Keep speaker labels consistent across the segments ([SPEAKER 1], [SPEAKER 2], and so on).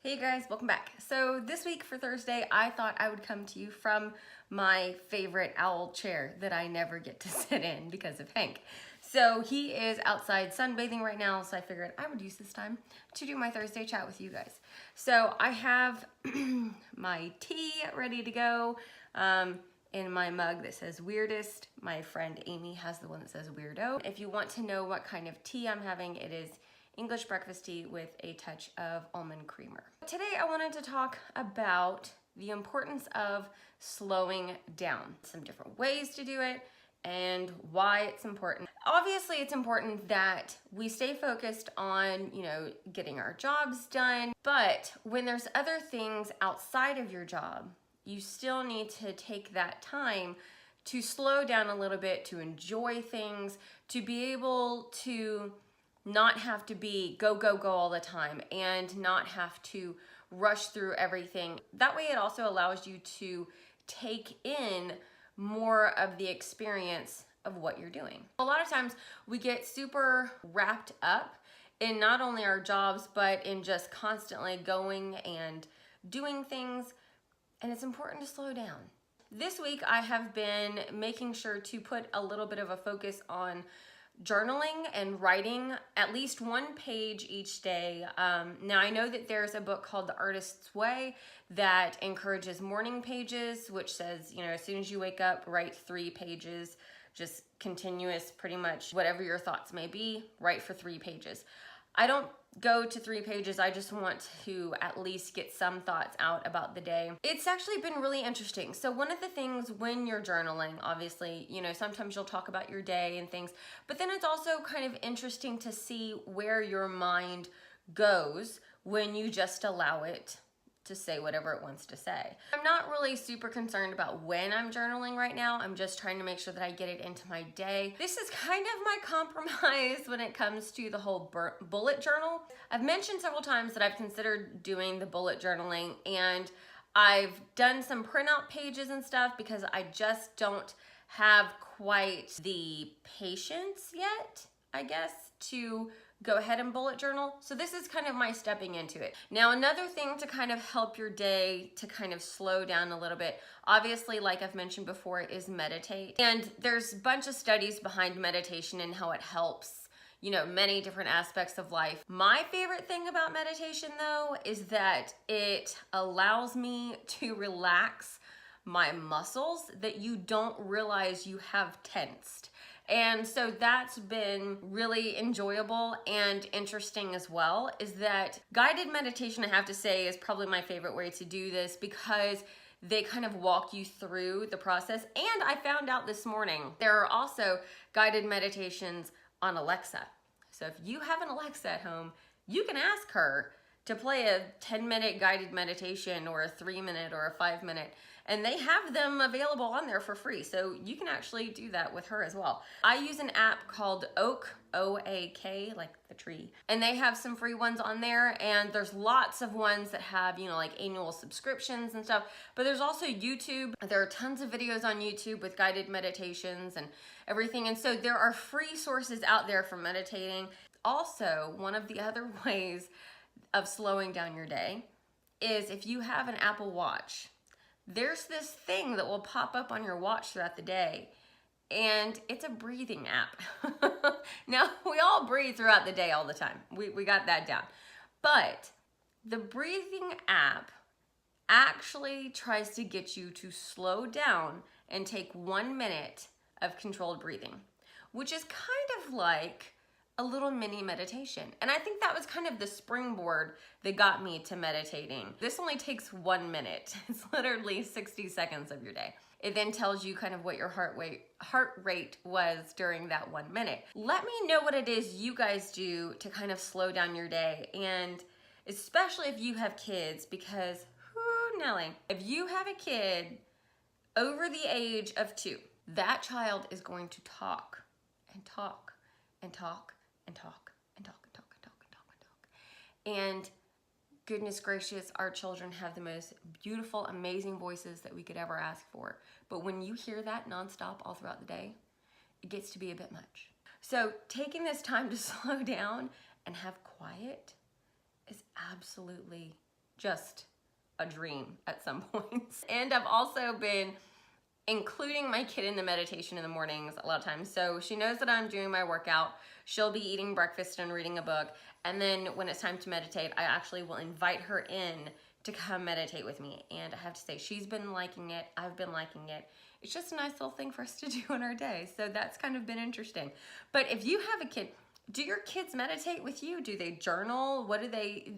[SPEAKER 1] Hey guys, welcome back. So this week for Thursday, I thought I would come to you from my favorite owl chair that I never get to sit in because of Hank. So he is outside sunbathing right now, so I figured I would use this time to do my Thursday chat with you guys. So I have my tea ready to go in my mug that says weirdest. My friend Amy has the one that says weirdo. If you want to know what kind of tea I'm having, it is English breakfast tea with a touch of almond creamer. Today I wanted to talk about the importance of slowing down, some different ways to do it, and why it's important. Obviously, it's important that we stay focused on, getting our jobs done, but when there's other things outside of your job, you still need to take that time to slow down a little bit, to enjoy things, to be able to not have to be go, go, go all the time and not have to rush through everything. That way it also allows you to take in more of the experience of what you're doing. A lot of times we get super wrapped up in not only our jobs, but in just constantly going and doing things, and it's important to slow down. This week I have been making sure to put a little bit of a focus on journaling and writing at least one page each day. Now I know that there's a book called The Artist's Way that encourages morning pages, which says, as soon as you wake up, write 3 pages, just continuous, pretty much whatever your thoughts may be, write for 3 pages. I don't go to 3 pages. I just want to at least get some thoughts out about the day. It's actually been really interesting. So one of the things when you're journaling, obviously, sometimes you'll talk about your day and things, but then it's also kind of interesting to see where your mind goes when you just allow it to say whatever it wants to say. I'm not really super concerned about when I'm journaling right now. I'm just trying to make sure that I get it into my day. This is kind of my compromise when it comes to the whole bullet journal. I've mentioned several times that I've considered doing the bullet journaling, and I've done some printout pages and stuff because I just don't have quite the patience yet, I guess, to go ahead and bullet journal. So this is kind of my stepping into it. Now, another thing to kind of help your day to kind of slow down a little bit, obviously, like I've mentioned before, is meditate. And there's a bunch of studies behind meditation and how it helps, many different aspects of life. My favorite thing about meditation, though, is that it allows me to relax my muscles that you don't realize you have tensed. And so that's been really enjoyable and interesting as well, is that guided meditation, I have to say, is probably my favorite way to do this because they kind of walk you through the process. And I found out this morning, there are also guided meditations on Alexa. So if you have an Alexa at home, you can ask her to play a 10-minute guided meditation or a 3-minute or a 5-minute, and they have them available on there for free. So you can actually do that with her as well. I use an app called Oak, O-A-K, like the tree. And they have some free ones on there, and there's lots of ones that have, like annual subscriptions and stuff. But there's also YouTube. There are tons of videos on YouTube with guided meditations and everything. And so there are free sources out there for meditating. Also, one of the other ways of slowing down your day is if you have an Apple Watch, there's this thing that will pop up on your watch throughout the day, and it's a breathing app. Now, we all breathe throughout the day all the time. We got that down. But the breathing app actually tries to get you to slow down and take 1 minute of controlled breathing, which is kind of like a little mini meditation. And I think that was kind of the springboard that got me to meditating. This only takes 1 minute. It's literally 60 seconds of your day. It then tells you kind of what your heart rate was during that 1 minute. Let me know what it is you guys do to kind of slow down your day, and especially if you have kids, because whoo, Nelly, if you have a kid over the age of 2, that child is going to talk and talk and talk and talk and talk and talk and talk and talk and talk. And goodness gracious, our children have the most beautiful, amazing voices that we could ever ask for. But when you hear that nonstop all throughout the day, it gets to be a bit much. So taking this time to slow down and have quiet is absolutely just a dream at some points. And I've also been including my kid in the meditation in the mornings a lot of times. So she knows that I'm doing my workout. She'll be eating breakfast and reading a book. And then when it's time to meditate, I actually will invite her in to come meditate with me. And I have to say, she's been liking it. I've been liking it. It's just a nice little thing for us to do in our day. So that's kind of been interesting. But if you have a kid, do your kids meditate with you? Do they journal? What do they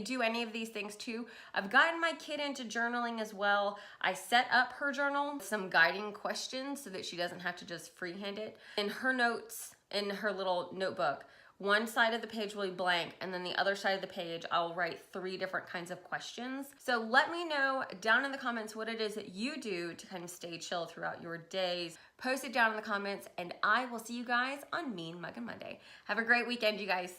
[SPEAKER 1] do any of these things too? I've gotten my kid into journaling as well. I set up her journal, some guiding questions so that she doesn't have to just freehand it. In her notes, in her little notebook, one side of the page will be blank, and then the other side of the page, I'll write 3 different kinds of questions. So let me know down in the comments what it is that you do to kind of stay chill throughout your days. Post it down in the comments, and I will see you guys on Mean Muggin' Monday. Have a great weekend, you guys.